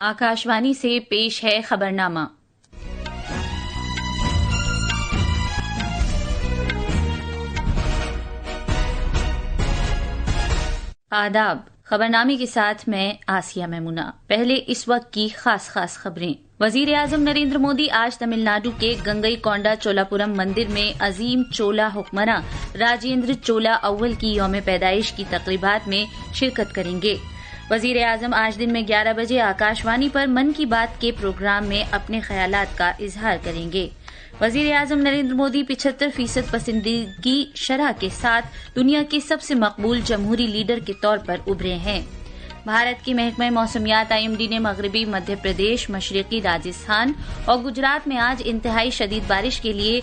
आकाशवाणी से पेश है खबरनामा। आदाब। खबरनामे के साथ मैं आसिया मैमुना। पहले इस वक्त की खास खबरें। वजीर आजम नरेंद्र मोदी आज तमिलनाडु के गंगईकोंडा चोलापुरम मंदिर में अजीम चोला हुक्मरां राजेंद्र चोला अव्वल की यौम पैदाइश की तकरीबात में शिरकत करेंगे। वजीर आजम आज दिन में 11 बजे आकाशवाणी पर मन की बात के प्रोग्राम में अपने ख्यालात का इजहार करेंगे। वजीर आजम नरेंद्र मोदी 75% पसंदीदगी शरह के साथ दुनिया के सबसे मकबूल जमहूरी लीडर के तौर पर उभरे हैं। भारत की महकमा मौसमियात IMD ने मगरबी मध्य प्रदेश, मशरकी राजस्थान और गुजरात में आज इंतहाई शदीद बारिश के लिए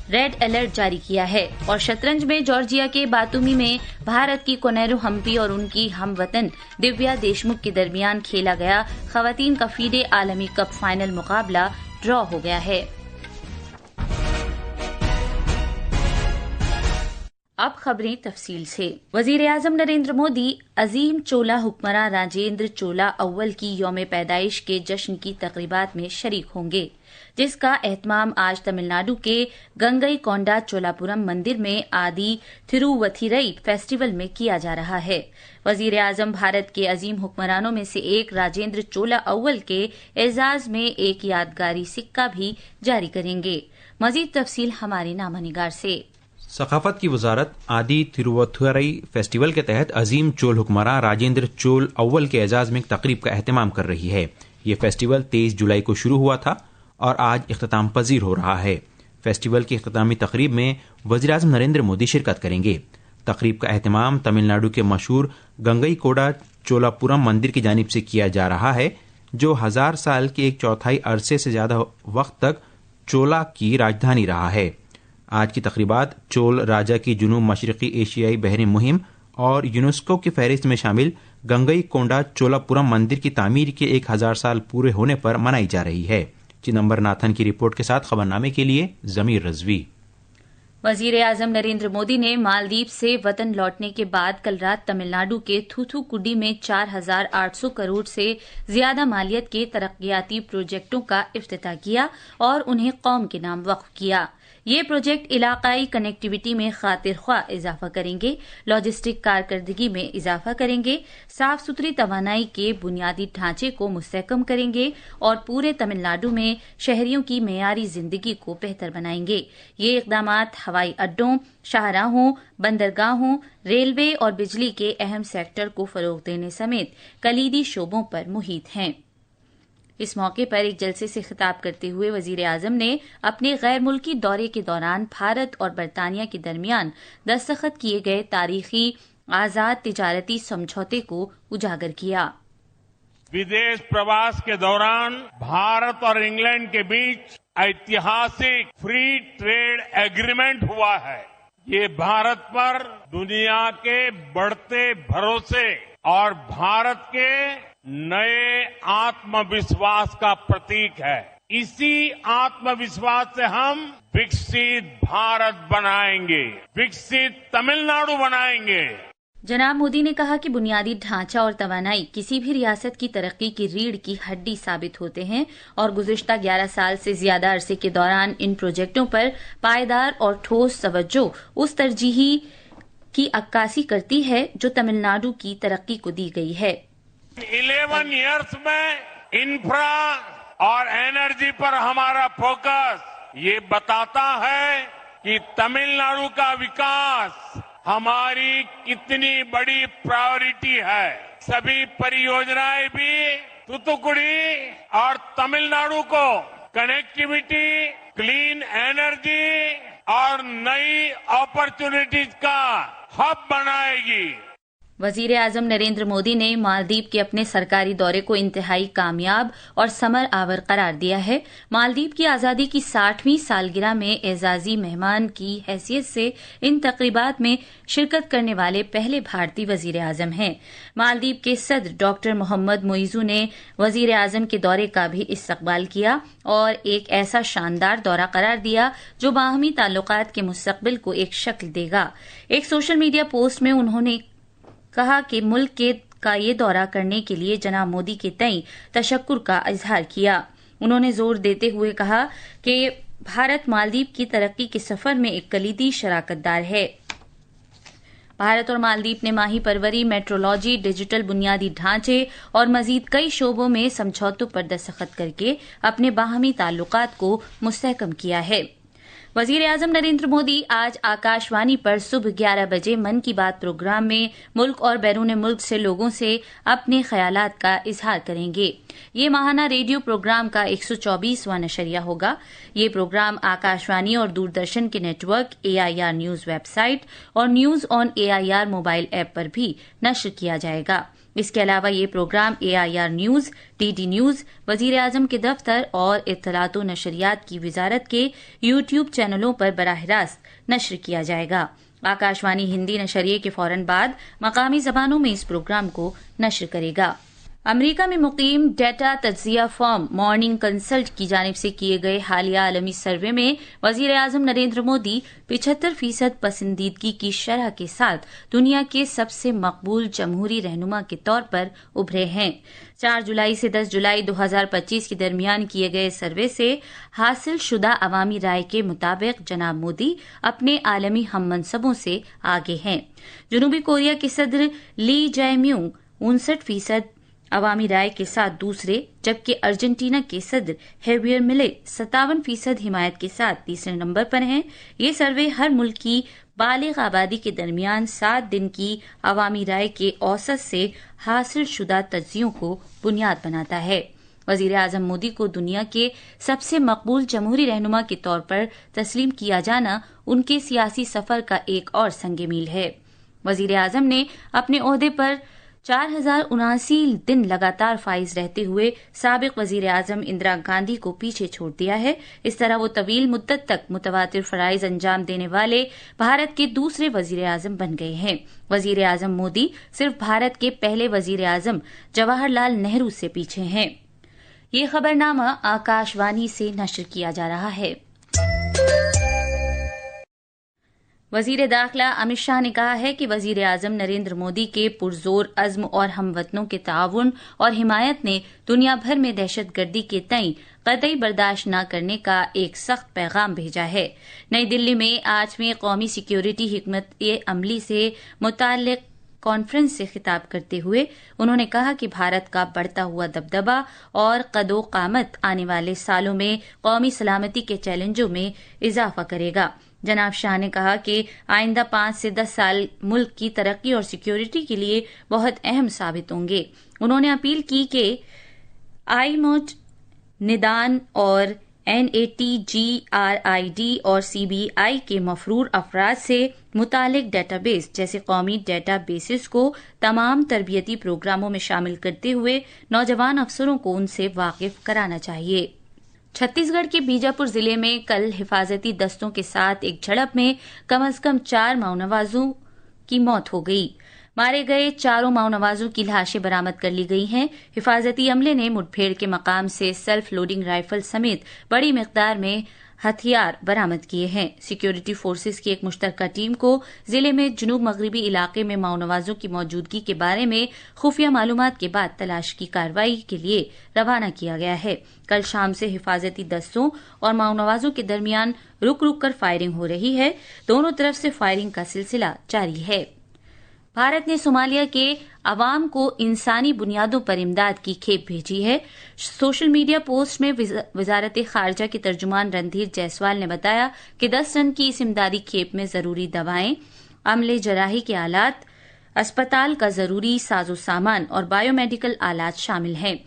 रेड अलर्ट जारी किया है। और शतरंज में जॉर्जिया के बातूमी में भारत की कोनेरू हम्पी और उनकी हमवतन दिव्या देशमुख के दरमियान खेला गया खवातीन का फीडे आलमी कप फाइनल मुकाबला ड्रॉ हो गया है। अब खबरें तफसील से। वजीर आजम नरेंद्र मोदी अजीम चोला हुक्मरां राजेंद्र चोला अव्वल की यौम पैदाइश के जश्न की तकरीबात में शरीक होंगे, जिसका एहतमाम आज तमिलनाडु के गंगईकोंडा चोलापुरम मंदिर में आदि थिरुवथिरई फेस्टिवल में किया जा रहा है। वजीर आजम भारत के अजीम हुक्मरानों में से एक राजेंद्र चोला अव्वल के एजाज में एक यादगारी सिक्का भी जारी करेंगे। मजीद तफसील हमारे नामानिगार से। सकाफत की वजारत आदि थिरुवथुरई फेस्टिवल के तहत अजीम चोल हुक्मरां राजेंद्र चोल अव्वल के एजाज में एक तकरीब का एहतमाम कर रही है। ये फेस्टिवल 23 जुलाई को शुरू हुआ था और आज इख्तिताम पजीर हो रहा है। फेस्टिवल की इख्तितामी तकरीब में वज़ीर आज़म नरेंद्र मोदी शिरकत करेंगे। तकरीब का एहतमाम तमिलनाडु के मशहूर गंगईकोंडा चोलापुरम मंदिर की जानिब से किया जा रहा है, जो 1000 साल के एक चौथाई अरसे से ज्यादा वक्त तक चोला की राजधानी रहा है। आज की तकरीबात चोल राजा की जुनूब मशरकी एशियाई बहरी मुहिम और यूनेस्को की फहरिस्त में शामिल गंगईकोंडा चोलापुरम मंदिर की तामीर के 1000 साल पूरे होने पर मनाई जा रही है। चिदम्बर नाथन की रिपोर्ट के साथ खबरनामे के लिए जमीर रजवी। वजीर आजम नरेंद्र मोदी ने मालदीव से वतन लौटने के बाद कल रात तमिलनाडु के थूथुकुडी में 4800 करोड़ से ज्यादा मालियत के तरक्याती प्रोजेक्टों का इफ्तिताह किया और उन्हें कौम के नाम वक्फ किया। ये प्रोजेक्ट इलाकाई कनेक्टिविटी में खातिर ख्वाह इजाफा करेंगे, लॉजिस्टिक कारकर्दगी में इजाफा करेंगे, साफ सुथरी तवानाई के बुनियादी ढांचे को मुस्तहकम करेंगे और पूरे तमिलनाडु में शहरियों की मेयारी जिंदगी को बेहतर बनाएंगे। ये इकदामात हवाई अड्डों, शाहराहों, बंदरगाहों, रेलवे और बिजली के अहम सेक्टर को फरोग देने समेत कलीदी शोबों पर मुहित हैं। इस मौके पर एक जलसे से खिताब करते हुए वजीर आजम ने अपने गैर मुल्की दौरे के दौरान भारत और बरतानिया के दरमियान दस्तखत किए गए तारीखी आजाद तिजारती समझौते को उजागर किया। विदेश प्रवास के दौरान भारत और इंग्लैंड के बीच ऐतिहासिक फ्री ट्रेड एग्रीमेंट हुआ है। ये भारत पर दुनिया के बढ़ते भरोसे और भारत के नए आत्मविश्वास का प्रतीक है। इसी आत्मविश्वास से हम विकसित भारत बनाएंगे, विकसित तमिलनाडु बनाएंगे। जनाब मोदी ने कहा कि बुनियादी ढांचा और तवानाई किसी भी रियासत की तरक्की की रीढ़ की हड्डी साबित होते हैं और गुज़िश्ता 11 साल से ज्यादा अरसे के दौरान इन प्रोजेक्टों पर पायदार और ठोस तवज्जो उस तरजीही की अक्कासी करती है जो तमिलनाडु की तरक्की को दी गई है। 11 इयर्स में इंफ्रा और एनर्जी पर हमारा फोकस ये बताता है कि तमिलनाडु का विकास हमारी कितनी बड़ी प्रायोरिटी है। सभी परियोजनाएं भी तूतुकुड़ी और तमिलनाडु को कनेक्टिविटी, क्लीन एनर्जी और नई अपॉर्चुनिटीज का हब बनाएगी। वजीर आजम नरेंद्र मोदी ने मालदीव के अपने सरकारी दौरे को इंतहाई कामयाब और समर आवर करार दिया है। मालदीव की आजादी की 60वीं सालगिरह में एजाजी मेहमान की हैसियत से इन तकरीबात में शिरकत करने वाले पहले भारतीय वजीर आजम हैं। मालदीव के सदर डॉक्टर मोहम्मद मुइजू ने वजीर आजम के दौरे का भी इस्तकबाल किया और एक ऐसा शानदार दौरा करार दिया जो बाहमी ताल्लुकात के मुस्तकबिल को एक शक्ल देगा। एक सोशल मीडिया पोस्ट में उन्होंने कहा कि मुल्क के का ये दौरा करने के लिए जनाब मोदी के तई तशक्कुर का इजहार किया। उन्होंने जोर देते हुए कहा कि भारत मालदीव की तरक्की के सफर में एक कलीदी शराकतदार है। भारत और मालदीव ने माही परवरी, मेट्रोलॉजी, डिजिटल बुनियादी ढांचे और मजीद कई शोबों में समझौतों पर दस्तखत करके अपने बाहमी ताल्लुकात को मुस्तहकम किया है। वजीर आजम नरेंद्र मोदी आज आकाशवाणी पर सुबह 11 बजे मन की बात प्रोग्राम में मुल्क और बैरून मुल्क से लोगों से अपने ख्यालात का इजहार करेंगे। ये माहाना रेडियो प्रोग्राम का 124वां नशरिया होगा। ये प्रोग्राम आकाशवाणी और दूरदर्शन के नेटवर्क, AIR न्यूज वेबसाइट और news on AIR mobile app पर भी नश्र किया जाएगा। इसके अलावा ये program AIR news, DD news, वजीर आजम के दफ्तर और इत्तलात व नशरियात की वजारत के YouTube चैनलों पर बराह रास्त नश्र किया जाएगा। आकाशवाणी हिंदी नशरिये के फौरन बाद मकामी जबानों में इस प्रोग्राम को नश्र करेगा। अमरीका में मुकीम डेटा तज्जिया फर्म मॉर्निंग कंसल्ट की जानिब से किए गए हालिया आलमी सर्वे में वजीर आजम नरेंद्र मोदी 75% पसंदीदगी की शरह के साथ दुनिया के सबसे मकबूल जमहूरी रहनुमा के तौर पर उभरे हैं। 4 जुलाई से 10 जुलाई 2025 के दरमियान किए गए सर्वे से हासिल शुदा अवामी राय के मुताबिक जनाब मोदी अपने आलमी हम मनसबों से आगे हैं। जनूबी कोरिया के सदर ली जैम्यूंग 59% अवामी राय के साथ दूसरे, जबकि अर्जेंटीना के सदर हेवियर मिले 57% हिमायत के साथ तीसरे नंबर पर हैं। ये सर्वे हर मुल्क की बालिग आबादी के दरमियान 7 दिन की अवामी राय के औसत से हासिल शुदा तज्जियों को बुनियाद बनाता है। वजीर आजम मोदी को दुनिया के सबसे मकबूल जमहूरी रहनुमा के तौर पर तस्लीम किया जाना उनके सियासी सफर का एक और संगे मील है। वजीर आजम ने अपने ओहदे पर 4079 दिन लगातार फाइज रहते हुए साबिक वजीर आजम इंदिरा गांधी को पीछे छोड़ दिया है। इस तरह वो तवील मुद्दत तक मुतवातिर फराइज अंजाम देने वाले भारत के दूसरे वजीर आजम बन गए हैं। वजीर आजम मोदी सिर्फ भारत के पहले वजीर आजम जवाहरलाल नेहरू से पीछे हैं। ये खबरनामा आकाशवाणी से नश्र किया जा रहा है। वजीर दाखिला अमित शाह ने कहा है कि वजीर आजम नरेंद्र मोदी के पुरजोर अज़्म और हमवतनों के ताउन और हिमायत ने दुनिया भर में दहशतगर्दी के तई कतई बर्दाश्त न करने का एक सख्त पैगाम भेजा है। नई दिल्ली में 8वें कौमी सिक्योरिटी हिकमत अमली से मुताल्लिक कॉन्फ्रेंस से खिताब करते हुए उन्होंने कहा कि भारत का बढ़ता हुआ दबदबा और कदो कामत आने वाले सालों में कौमी सलामती के चैलेंजों में इजाफा करेगा। जनाब शाह ने कहा कि आइंदा 5 से 10 साल मुल्क की तरक्की और सिक्योरिटी के लिए बहुत अहम साबित होंगे। उन्होंने अपील की कि आईमोट, निदान और NATGRID और CBI के मफरूर अफराद से मुतालिक डेटाबेस जैसे कौमी डेटाबेसेस को तमाम तरबियती प्रोग्रामों में शामिल करते हुए नौजवान अफसरों को उनसे वाकिफ कराना चाहिए। छत्तीसगढ़ के बीजापुर जिले में कल हिफाजती दस्तों के साथ एक झड़प में कम से कम 4 माओनवाजों की मौत हो गई। मारे गए 4 माओनवाजों की लाशें बरामद कर ली गई हैं। हिफाजती अमले ने मुठभेड़ के मकाम से सेल्फ लोडिंग राइफल समेत बड़ी मिकदार में हथियार बरामद किए हैं। सिक्योरिटी फोर्सेस की एक मुश्तरका टीम को जिले में जनूब मगरबी इलाके में माओनवाजों की मौजूदगी के बारे में खुफिया मालूमात के बाद तलाश की कार्रवाई के लिए रवाना किया गया है। कल शाम से हिफाजती दस्तों और माओनवाजों के दरमियान रुक रुक कर फायरिंग हो रही है। दोनों तरफ से फायरिंग का सिलसिला जारी है। भारत ने सोमालिया के अवाम को इंसानी बुनियादों पर इमदाद की खेप भेजी है। सोशल मीडिया पोस्ट में वजारत खारजा के तर्जुमान रणधीर जायसवाल ने बताया कि 10 टन की इस इमदादी खेप में जरूरी दवाएं, अमले जराही के आलात, अस्पताल का जरूरी साजो सामान और बायोमेडिकल आलात शामिल हैं।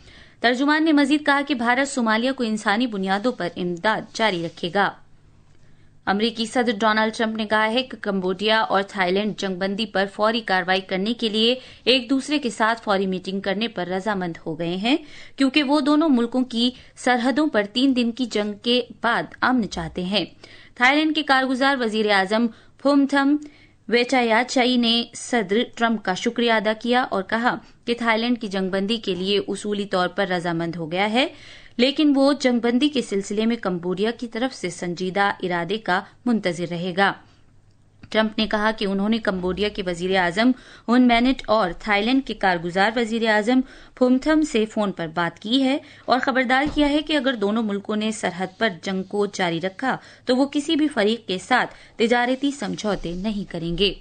तर्जुमान ने मजीद कहा कि भारत सोमालिया को इंसानी बुनियादों पर इमदाद जारी रखेगा। अमरीकी सदर डोनाल्ड ट्रंप ने कहा है कि कंबोडिया और थाईलैंड जंगबंदी पर फौरी कार्रवाई करने के लिए एक दूसरे के साथ फौरी मीटिंग करने पर रजामंद हो गए हैं, क्योंकि वो दोनों मुल्कों की सरहदों पर 3 दिन की जंग के बाद अमन चाहते हैं। थाईलैंड के कारगुजार वजीर आजम फुमथम वेचायाचाई ने सदर ट्रंप का शुक्रिया अदा किया और कहा कि थाईलैंड की जंगबंदी के लिए उसूली तौर पर रजामंद हो गया है, लेकिन वो जंगबंदी के सिलसिले में कंबोडिया की तरफ से संजीदा इरादे का मुंतजिर रहेगा। ٹرمپ نے کہا کہ انہوں نے کمبوڈیا کے وزیر اعظم ہن مینٹ اور تھائی لینڈ کے کارگزار وزیر اعظم پھومتھم سے فون پر بات کی ہے اور خبردار کیا ہے کہ اگر دونوں ملکوں نے سرحد پر جنگ کو جاری رکھا تو وہ کسی بھی فریق کے ساتھ تجارتی سمجھوتے نہیں کریں گے.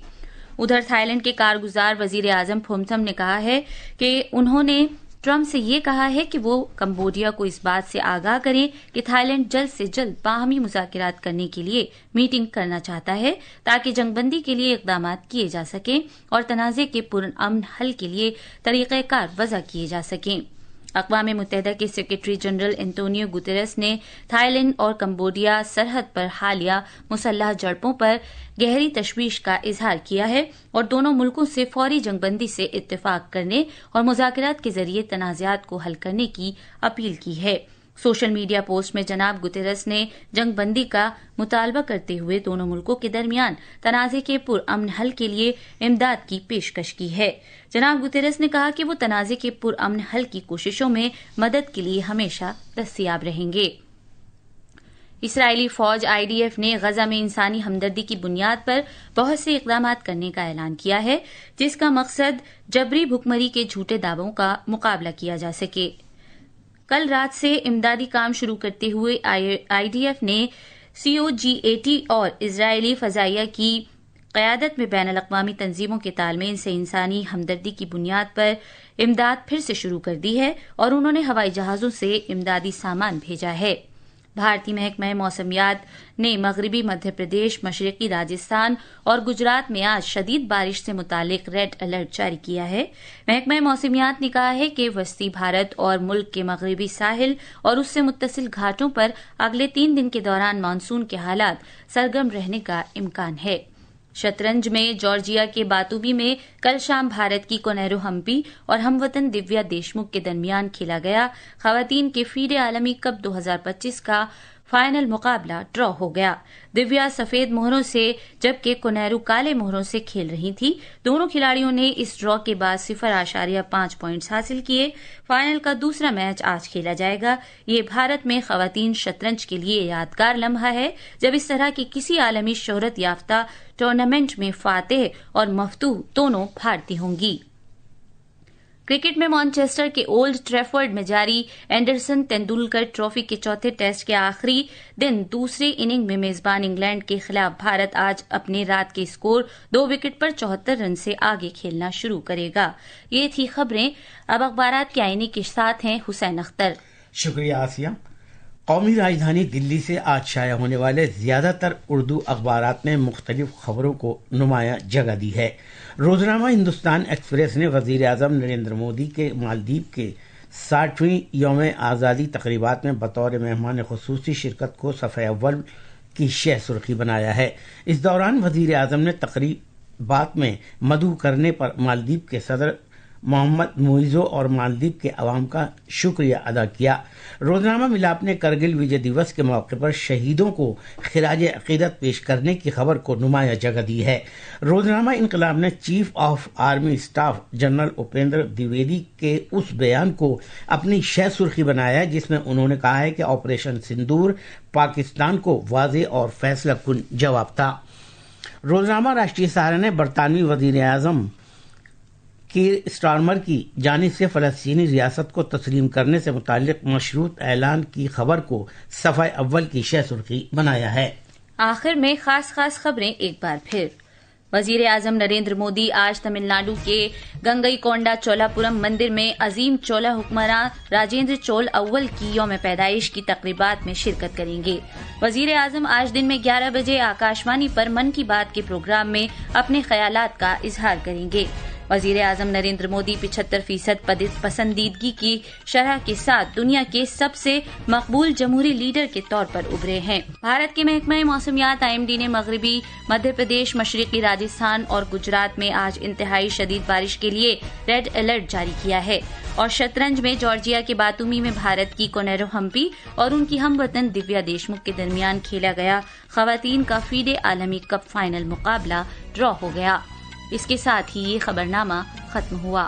ادھر تھائی لینڈ کے کارگزار وزیر اعظم پھومتھم نے کہا ہے کہ انہوں نے ٹرمپ سے یہ کہا ہے کہ وہ کمبوڈیا کو اس بات سے آگاہ کریں کہ تھائی لینڈ جلد سے جلد باہمی مذاکرات کرنے کے لیے میٹنگ کرنا چاہتا ہے تاکہ جنگ بندی کے لیے اقدامات کیے جا سکیں اور تنازع کے پرامن حل کے لیے طریقہ کار وضع کیے جا سکیں. اقوام متحدہ کے سیکرٹری جنرل انتونیو گوتریس نے تھائی لینڈ اور کمبوڈیا سرحد پر حالیہ مسلح جھڑپوں پر گہری تشویش کا اظہار کیا ہے اور دونوں ملکوں سے فوری جنگ بندی سے اتفاق کرنے اور مذاکرات کے ذریعے تنازعات کو حل کرنے کی اپیل کی ہے. سوشل میڈیا پوسٹ میں جناب گوتریس نے جنگ بندی کا مطالبہ کرتے ہوئے دونوں ملکوں کے درمیان تنازع کے پرامن حل کے لیے امداد کی پیشکش کی ہے. جناب گوتریس نے کہا کہ وہ تنازع کے پرامن حل کی کوششوں میں مدد کے لیے ہمیشہ دستیاب رہیں گے. اسرائیلی فوج IDF نے غزہ میں انسانی ہمدردی کی بنیاد پر بہت سے اقدامات کرنے کا اعلان کیا ہے جس کا مقصد جبری بھکمری کے جھوٹے دعووں کا مقابلہ کیا جا سکے. کل رات سے امدادی کام شروع کرتے ہوئے IDF نے COGAT اور اسرائیلی فضائیہ کی قیادت میں بین الاقوامی تنظیموں کے تال میل سے انسانی ہمدردی کی بنیاد پر امداد پھر سے شروع کر دی ہے اور انہوں نے ہوائی جہازوں سے امدادی سامان بھیجا ہے. بھارتی محکمہ موسمیات نے مغربی مدھیہ پردیش، مشرقی راجستھان اور گجرات میں آج شدید بارش سے متعلق ریڈ الرٹ جاری کیا ہے. محکمہ موسمیات نے کہا ہے کہ وسطی بھارت اور ملک کے مغربی ساحل اور اس سے متصل گھاٹوں پر اگلے 3 دن کے دوران مانسون کے حالات سرگرم رہنے کا امکان ہے. شطرنج میں جارجیا کے باتوبی میں کل شام بھارت کی کونیرو ہمپی اور ہم وطن دیویا دیشمکھ کے درمیان کھیلا گیا خواتین کے فیڈے عالمی کپ 2025 کا فائنل مقابلہ ڈرا ہو گیا. دیویا سفید مہروں سے جبکہ کونیرو کالے مہروں سے کھیل رہی تھی. دونوں کھلاڑیوں نے اس ڈرا کے بعد 0.5 پوائنٹس حاصل کیے. فائنل کا دوسرا میچ آج کھیلا جائے گا. یہ بھارت میں خواتین شطرنج کے لیے یادگار لمحہ ہے جب اس طرح کی کسی عالمی شہرت یافتہ ٹورنامنٹ میں فاتح اور مفتوح دونوں بھارتی ہوں گی. کرکٹ میں مانچسٹر کے اولڈ ٹریفرڈ میں جاری اینڈرسن تندولکر ٹرافی کے چوتھے ٹیسٹ کے آخری دن دوسری اننگ میں میزبان انگلینڈ کے خلاف بھارت آج اپنے رات کے اسکور 2 وکٹ پر 74 رن سے آگے کھیلنا شروع کرے گا. یہ تھی خبریں. اب اخبارات کے آئینے کے ساتھ ہیں حسین اختر. شکریہ آسیہ. قومی راجدھانی دلی سے آج شائع ہونے والے زیادہ تر اردو اخبارات نے مختلف خبروں کو نمایاں جگہ دی ہے. روزنامہ ہندوستان ایکسپریس نے وزیر اعظم نریندر مودی کے مالدیپ کے 60ویں یوم آزادی تقریبات میں بطور مہمان خصوصی شرکت کو صفحہ اول کی شہ سرخی بنایا ہے. اس دوران وزیر اعظم نے تقریبات میں مدعو کرنے پر مالدیپ کے صدر محمد موئزو اور مالدیپ کے عوام کا شکریہ ادا کیا. روزنامہ ملاپ نے کرگل وجے دیوس کے موقع پر شہیدوں کو خراج عقیدت پیش کرنے کی خبر کو نمایاں جگہ دی ہے. روزنامہ انقلاب نے chief of army staff general Upendra Dwivedi کے اس بیان کو اپنی شہ سرخی بنایا جس میں انہوں نے کہا ہے کہ آپریشن سندور پاکستان کو واضح اور فیصلہ کن جواب تھا. روزنامہ راشٹریہ سہارا نے برطانوی وزیر اعظم کیر اسٹارمر کی جانب سے فلسطینی ریاست کو تسلیم کرنے سے متعلق مشروط اعلان کی خبر کو صفحہ اول کی شہ سرخی بنایا ہے. آخر میں خاص خبریں ایک بار پھر. وزیر اعظم نریندر مودی آج تمل ناڈو کے گنگئی کونڈا چولاپورم مندر میں عظیم چولا حکمراں راجندر چول اول کی یوم پیدائش کی تقریبات میں شرکت کریں گے. وزیر اعظم آج دن میں 11 بجے آکاشوانی پر من کی بات کے پروگرام میں اپنے خیالات کا اظہار کریں گے. وزیر اعظم نریندر مودی 75% پسندیدگی کی شرح کے ساتھ دنیا کے سب سے مقبول جمہوری لیڈر کے طور پر ابھرے ہیں. بھارت کے محکمہ موسمیات IMD نے مغربی مدھیہ پردیش، مشرقی راجستھان اور گجرات میں آج انتہائی شدید بارش کے لیے ریڈ الرٹ جاری کیا ہے. اور شطرنج میں جارجیا کے باتومی میں بھارت کی کونیرو ہمپی اور ان کی ہم وطن دیویا دیشمکھ کے درمیان کھیلا گیا خواتین کا فیڈے عالمی کپ فائنل مقابلہ ڈرا ہو گیا. اس کے ساتھ ہی یہ خبرنامہ ختم ہوا.